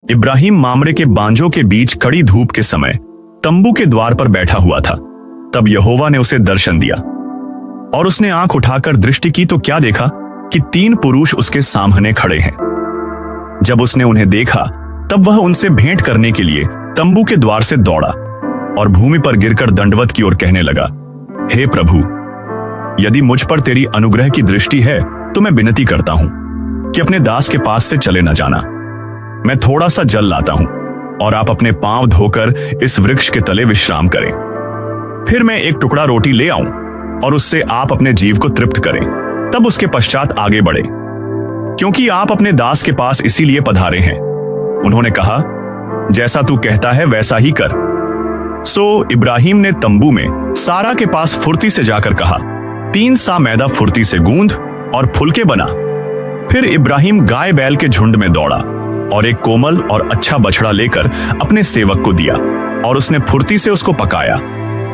इब्राहिम मामरे के बांजों के बीच कड़ी धूप के समय तंबू के द्वार पर बैठा हुआ था। तब यहोवा ने उसे दर्शन दिया और उसने आंख उठाकर दृष्टि की तो क्या देखा कि 3 पुरुष उसके सामने खड़े हैं। जब उसने उन्हें देखा तब वह उनसे भेंट करने के लिए तंबू के द्वार से दौड़ा और भूमि पर गिरकर दंडवत की ओर कहने लगा, हे प्रभु, यदि मुझ पर तेरी अनुग्रह की दृष्टि है तो मैं विनती करता हूं कि अपने दास के पास से चले न जाना। मैं थोड़ा सा जल लाता हूं और आप अपने पांव धोकर इस वृक्ष के तले विश्राम करें। फिर मैं एक टुकड़ा रोटी ले आऊं और उससे आप अपने जीव को तृप्त करें, तब उसके पश्चात आगे बढ़े, क्योंकि आप अपने दास के पास इसीलिए पधारे हैं। उन्होंने कहा, जैसा तू कहता है वैसा ही कर। सो इब्राहिम ने तंबू में सारा के पास फुर्ती से जाकर कहा, 3 सा मैदा फुर्ती से गूंध और फुलके बना। फिर इब्राहिम गाय बैल के झुंड में दौड़ा और एक कोमल और अच्छा बछड़ा लेकर अपने सेवक को दिया और उसने फुर्ती से उसको पकाया।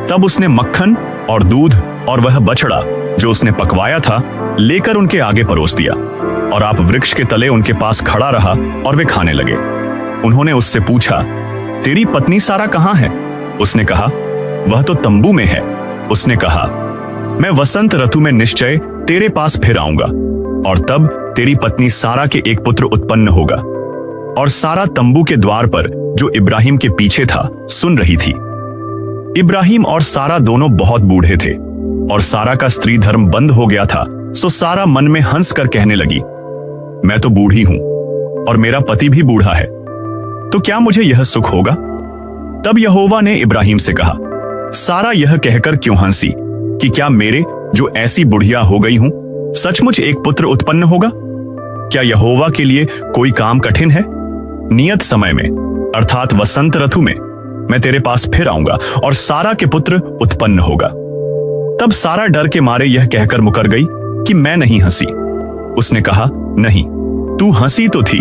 तब उसने मक्खन और दूध और वह बछड़ा जो उसने पकवाया था लेकर उनके आगे परोस दिया और आप वृक्ष के तले उनके पास खड़ा रहा और वे खाने लगे। उन्होंने उससे पूछा, तेरी पत्नी सारा कहाँ है? उसने कहा, वह तो तंबू में है। उसने कहा, मैं वसंत ऋतु में निश्चय तेरे पास फिर आऊंगा और तब तेरी पत्नी सारा के एक पुत्र उत्पन्न होगा। और सारा तंबू के द्वार पर जो इब्राहिम के पीछे था सुन रही थी। इब्राहिम और सारा दोनों बहुत बूढ़े थे और सारा का स्त्री धर्म बंद हो गया था। सो सारा मन में हंस कर कहने लगी, मैं तो बूढ़ी हूं और मेरा पति भी बूढ़ा है, तो क्या मुझे यह सुख होगा? तब यहोवा ने इब्राहिम से कहा, सारा यह कहकर क्यों हंसी कि क्या मेरे जो ऐसी बुढ़िया हो गई हूं सचमुच एक पुत्र उत्पन्न होगा? क्या यहोवा के लिए कोई काम कठिन है? नियत समय में अर्थात वसंत ऋतु में मैं तेरे पास फिर आऊंगा और सारा के पुत्र उत्पन्न होगा। तब सारा डर के मारे यह कहकर मुकर गई कि मैं नहीं हंसी। उसने कहा, नहीं, तू हंसी तो थी।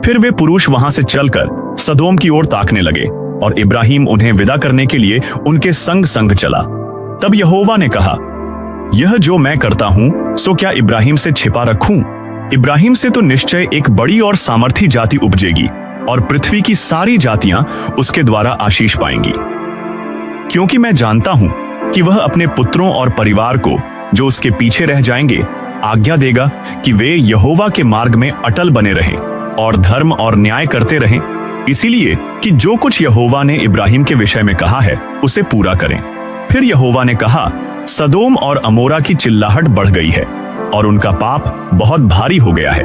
फिर वे पुरुष वहां से चलकर सदोम की ओर ताकने लगे और इब्राहिम उन्हें विदा करने के लिए उनके संग संग चला। तब यहोवा ने कहा, यह जो मैं करता हूं सो क्या इब्राहिम से छिपा रखूं? इब्राहिम से तो निश्चय एक बड़ी और सामर्थी जाति उपजेगी और पृथ्वी की सारी जातियां उसके द्वारा आशीष पाएंगी। क्योंकि मैं जानता हूं कि वह अपने पुत्रों और परिवार को जो उसके पीछे रह जाएंगे आज्ञा देगा कि वे यहोवा के मार्ग में अटल बने रहें और धर्म और न्याय करते रहें, इसीलिए कि जो कुछ यहोवा ने इब्राहिम के विषय में कहा है उसे पूरा करें। फिर यहोवा ने कहा, सदोम और अमोरा की चिल्लाहट बढ़ गई है और उनका पाप बहुत भारी हो गया है,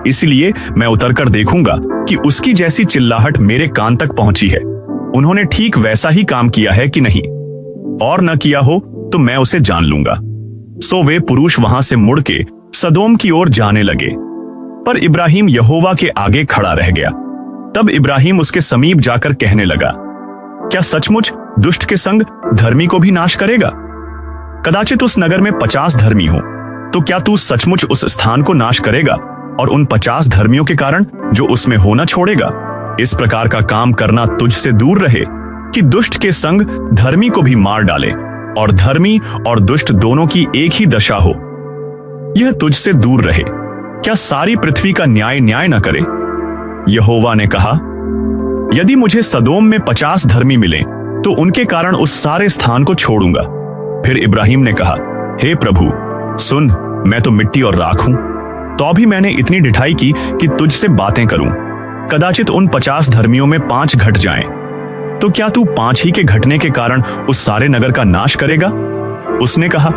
इसलिए मैं उतरकर देखूंगा कि उसकी जैसी चिल्लाहट मेरे कान तक पहुंची है। उन्होंने ठीक वैसा ही काम किया है कि नहीं, और न किया हो तो मैं उसे जान लूंगा। सो वे पुरुष वहां से मुड़ के सदोम की ओर जाने लगे, पर इब्राहिम यहोवा के आगे खड़ा रह गया। तब इब्राहिम उसके समीप जाकर कहने लगा, क्या सचमुच दुष्ट के संग धर्मी को भी नाश करेगा? कदाचित उस नगर में 50 धर्मी हो, तो क्या तू सचमुच उस स्थान को नाश करेगा और उन 50 धर्मियों के कारण जो उसमें होना छोड़ेगा? इस प्रकार का काम करना तुझसे दूर रहे कि दुष्ट के संग धर्मी को भी मार डाले और धर्मी और दुष्ट दोनों की एक ही दशा हो। यह तुझसे दूर रहे। क्या सारी पृथ्वी का न्याय न करे? यहोवा ने कहा, यदि मुझे सदोम में 50 धर्मी मिले तो उनके कारण उस सारे स्थान को छोड़ूंगा। फिर इब्राहिम ने कहा, हे प्रभु, सुन, मैं तो मिट्टी और राख हूं, तो भी मैंने इतनी ढिठाई की कि तुझसे बातें करूं। कदाचित उन 50 धर्मियों में 5 घट जाएं, तो क्या तू 5 ही के घटने के कारण उस सारे नगर का नाश करेगा? उसने कहा,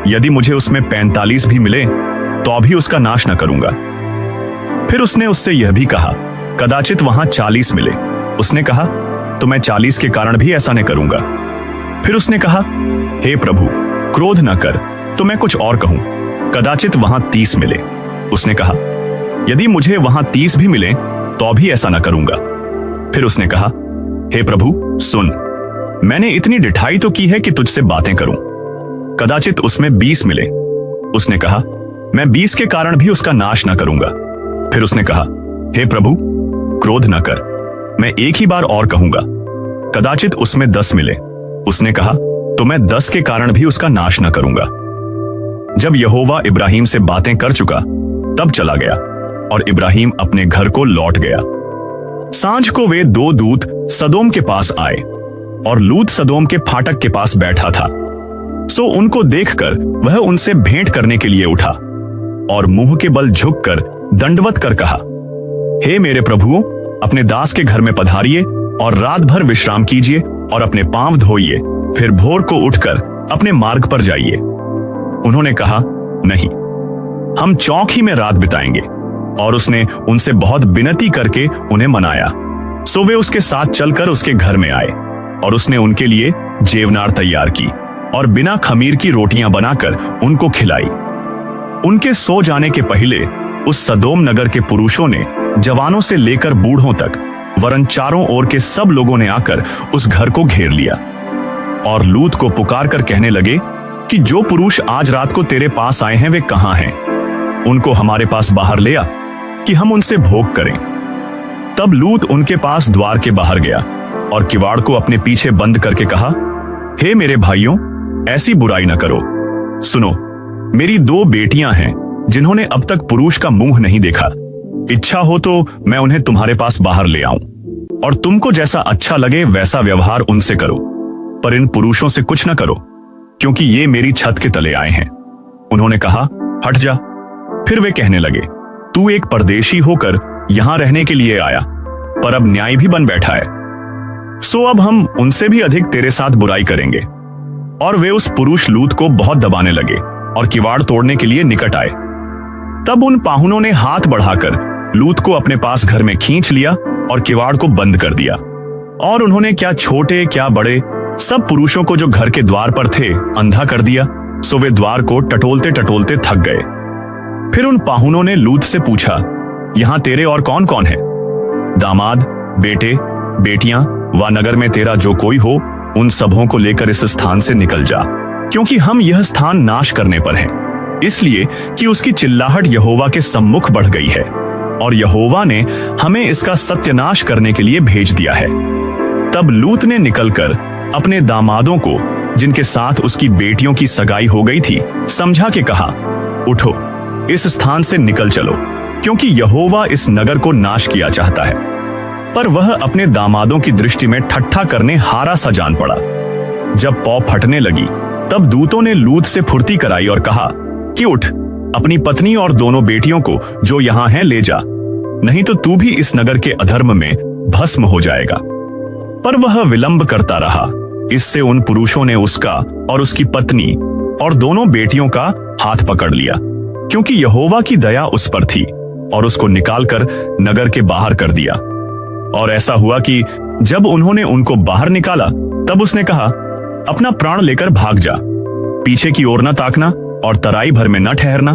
यदि मुझे उसमें 45 भी मिले तो भी उसका नाश न करूंगा। फिर उसने उससे यह भी कहा, कदाचित वहां 40 मिले। उसने कहा, तो मैं 40 के कारण भी ऐसा न करूंगा। फिर उसने कहा, हे प्रभु, क्रोध न कर, तो मैं कुछ और कहूं, कदाचित वहां 30 मिले। उसने कहा, यदि मुझे वहां 30 भी मिले तो भी ऐसा न करूंगा। फिर उसने कहा, हे प्रभु, सुन, मैंने इतनी ढिठाई तो की है कि तुझसे बातें करूं, कदाचित उसमें 20 मिले। उसने कहा, मैं 20 के कारण भी उसका नाश न करूंगा। फिर उसने कहा, हे प्रभु, क्रोध न कर, मैं एक ही बार और कहूंगा, कदाचित उसमें 10 मिले। उसने कहा, तो मैं 10 के कारण भी उसका नाश न करूंगा। जब यहोवा इब्राहिम से बातें कर चुका तब चला गया और इब्राहिम अपने घर को लौट गया। सांझ को वे दो दूत सदोम के पास आए और लूत सदोम के फाटक के पास बैठा था। सो उनको देखकर वह उनसे भेंट करने के लिए उठा और मुंह के बल झुककर दंडवत कर कहा, हे मेरे प्रभुओं, अपने दास के घर में पधारिए और रात भर विश्राम कीजिए और अपने पांव धोइए, फिर भोर को उठकर अपने मार्ग पर जाइए। उन्होंने कहा, नहीं, हम चौक ही में रात बिताएंगे। और उसने उनसे बहुत विनती करके उन्हें मनाया। सो वे उसके साथ चलकर उसके घर में आए और उसने उनके लिए जेवनार तैयार की और बिना खमीर की रोटियां बनाकर उनको खिलाई। उनके सो जाने के पहले उस सदोम नगर के पुरुषों ने जवानों से लेकर बूढ़ों तक वरन चारों ओर के सब लोगों ने आकर उस घर को घेर लिया और लूत को पुकार कर कहने लगे कि जो पुरुष आज रात को तेरे पास आए हैं वे कहां हैं? उनको हमारे पास बाहर ले आ कि हम उनसे भोग करें। तब लूत उनके पास द्वार के बाहर गया और किवाड़ को अपने पीछे बंद करके कहा, हे मेरे भाइयों, ऐसी बुराई न करो। सुनो, मेरी दो बेटियां हैं जिन्होंने अब तक पुरुष का मुंह नहीं देखा। इच्छा हो तो मैं उन्हें तुम्हारे पास बाहर ले आऊं और तुमको जैसा अच्छा लगे वैसा व्यवहार उनसे करो, पर इन पुरुषों से कुछ न करो, क्योंकि ये मेरी छत के तले आए हैं। उन्होंने कहा, हट जा। फिर वे कहने लगे, तू एक परदेशी होकर यहां रहने के लिए आया, पर अब न्याय भी बन बैठा है। सो अब हम उनसे भी अधिक तेरे साथ बुराई करेंगे। और वे उस पुरुष लूत को बहुत दबाने लगे और किवाड़ तोड़ने के लिए निकट आए। तब उन पाहुनों ने हाथ बढ़ाकर लूत को अपने पास घर में खींच लिया और किवाड़ को बंद कर दिया। और उन्होंने क्या छोटे क्या बड़े सब पुरुषों को जो घर के द्वार पर थे अंधा कर दिया। सो वे द्वार को टटोलते टटोलते थक गए। फिर उन पाहुनों ने लूत से पूछा, यहां तेरे और कौन कौन है? दामाद, बेटे, बेटियां व नगर में तेरा जो कोई हो, उन सबों को लेकर इस स्थान से निकल जा, क्योंकि हम यह स्थान नाश करने पर हैं, इसलिए कि उसकी चिल्लाहट यहोवा के सम्मुख बढ़ गई है और यहोवा ने हमें इसका सत्यानाश करने के लिए भेज दिया है। तब लूत ने निकलकर अपने दामादों को, जिनके साथ उसकी बेटियों की सगाई हो गई थी, समझा के कहा, उठो, इस स्थान से निकल चलो, क्योंकि यहोवा इस नगर को नाश किया चाहता है। पर वह अपने दामादों की दृष्टि में ठट्ठा करने हारा सा जान पड़ा। जब पौ फटने लगी तब दूतों ने लूत से फुर्ती कराई और कहा कि उठ, अपनी पत्नी और दोनों बेटियों को जो यहां हैं ले जा, नहीं तो तू भी इस नगर के अधर्म में भस्म हो जाएगा। पर वह विलंब करता रहा। इससे उन पुरुषों ने उसका और उसकी पत्नी और दोनों बेटियों का हाथ पकड़ लिया, क्योंकि यहोवा की दया उस पर थी, और उसको निकालकर नगर के बाहर कर दिया। और ऐसा हुआ कि जब उन्होंने उनको बाहर निकाला तब उसने कहा, अपना प्राण लेकर भाग जा, पीछे की ओर न ताकना और तराई भर में न ठहरना,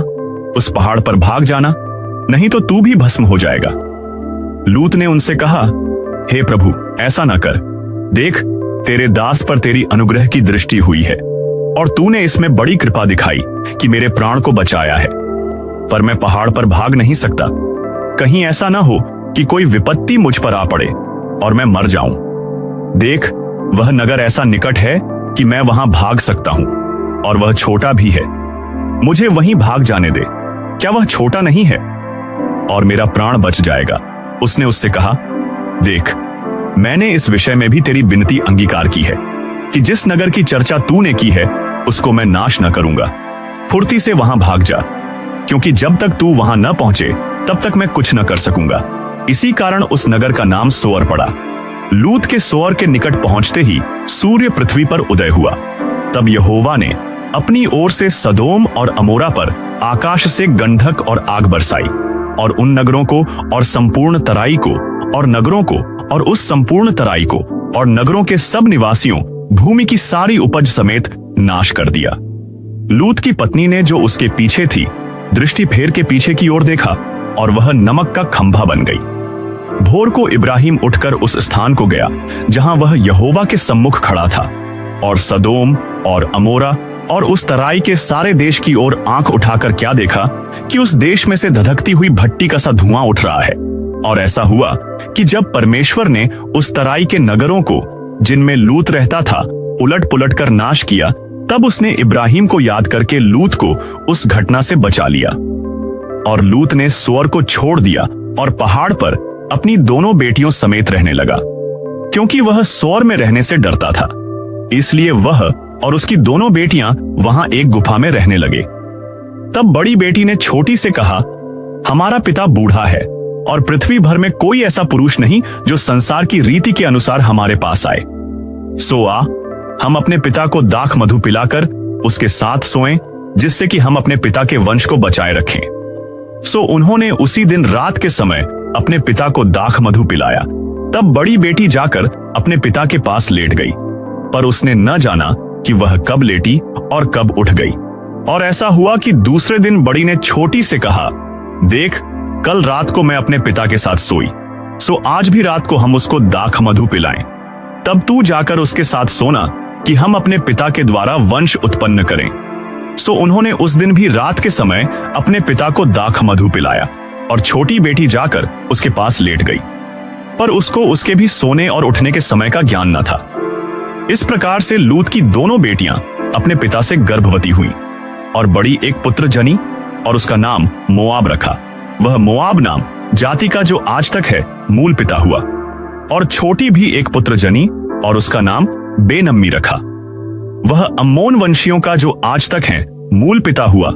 उस पहाड़ पर भाग जाना, नहीं तो तू भी भस्म हो जाएगा। लूत ने उनसे कहा, हे प्रभु, ऐसा न कर। देख, तेरे दास पर तेरी अनुग्रह की दृष्टि हुई है और तूने इसमें बड़ी कृपा दिखाई कि मेरे प्राण को बचाया है। पर मैं पहाड़ पर भाग नहीं सकता, कहीं ऐसा ना हो कि कोई विपत्ति मुझ पर आ पड़े और मैं मर जाऊं। देख, वह नगर ऐसा निकट है कि मैं वहां भाग सकता हूं, और वह छोटा भी है। मुझे वहीं भाग जाने दे, क्या वह छोटा नहीं है? और मेरा प्राण बच जाएगा। उसने उससे कहा, देख, मैंने इस विषय में भी तेरी विनती अंगीकार की है कि जिस नगर की चर्चा तूने की है उसको मैं नाश न करूंगा। फुर्ती से वहां भाग जा, क्योंकि जब तक तू वहां न पहुंचे तब तक मैं कुछ न कर सकूंगा। इसी कारण उस नगर का नाम सोअर पड़ा। लूत के सोअर के निकट पहुंचते ही सूर्य पृथ्वी पर उदय हुआ। तब यहोवा ने अपनी ओर से सदोम और अमोरा पर आकाश से गंधक और आग बरसाई, और उन नगरों को और संपूर्ण तराई को और नगरों को और उस संपूर्ण तराई को और नगरों के सब निवासियों, भूमि की सारी उपज समेत नाश कर दिया। लूत की पत्नी ने, जो उसके पीछे थी, दृष्टि फेर के पीछे की ओर देखा और वह नमक का खंभा बन गई। भोर को इब्राहिम उठकर उस स्थान को गया जहां वह यहोवा के सम्मुख खड़ा था, और सदोम और अमोरा और उस तराई के सारे देश की ओर आंख उठाकर क्या देखा कि उस देश में से धधकती हुई भट्टी का सा धुआं उठ रहा है। और ऐसा हुआ कि जब परमेश्वर ने उस तराई के नगरों को, जिनमें लूत रहता था, उलट पुलट कर नाश किया, तब उसने इब्राहिम को याद करके लूत को उस घटना से बचा लिया। और लूत ने सोअर को छोड़ दिया और पहाड़ पर अपनी दोनों बेटियों समेत रहने लगा। क्योंकि वह सौर में रहने से डरता था, इसलिए वह और उसकी दोनों बेटियां वहां एक गुफा में रहने लगे। तब बड़ी बेटी ने छोटी से कहा, हमारा पिता बूढ़ा है और पृथ्वी भर में कोई ऐसा पुरुष नहीं जो संसार की रीति के अनुसार हमारे पास आए। सो आ, हम अपने पिता को दाख मधु पिलाकर उसके साथ सोएं, जिससे कि हम अपने पिता के वंश को बचाए रखें। सो उन्होंने उसी दिन रात के समय अपने पिता को दाख मधु पिलाया। तब बड़ी बेटी जाकर अपने पिता के पास लेट गई, पर उसने न जाना कि वह कब लेटी और कब उठ गई। और ऐसा हुआ कि दूसरे दिन बड़ी ने छोटी से कहा, देख, कल रात को मैं अपने पिता के साथ सोई, सो आज भी रात को हम उसको दाख मधु पिलाएं। तब तू जाकर उसके साथ सोना कि हम अपने पिता के द्वारा वंश उत्पन्न करें। सो उन्होंने उस दिन भी रात के समय अपने पिता को दाख मधु पिलाया और छोटी बेटी जाकर उसके पास लेट गई, पर उसको उसके भी सोने और उठने के समय का ज्ञान न था। इस प्रकार से लूत की दोनों बेटियां अपने पिता से गर्भवती हुईं और बड़ी एक पुत्र जनी और उसका नाम मोआब रखा। वह मोआब नाम जाति का जो आज तक है मूल पिता हुआ। और छोटी भी एक पुत्र जनी और उसका नाम बेनम्मी रखा। वह अम्मोन वंशियों का जो आज तक है मूल पिता हुआ।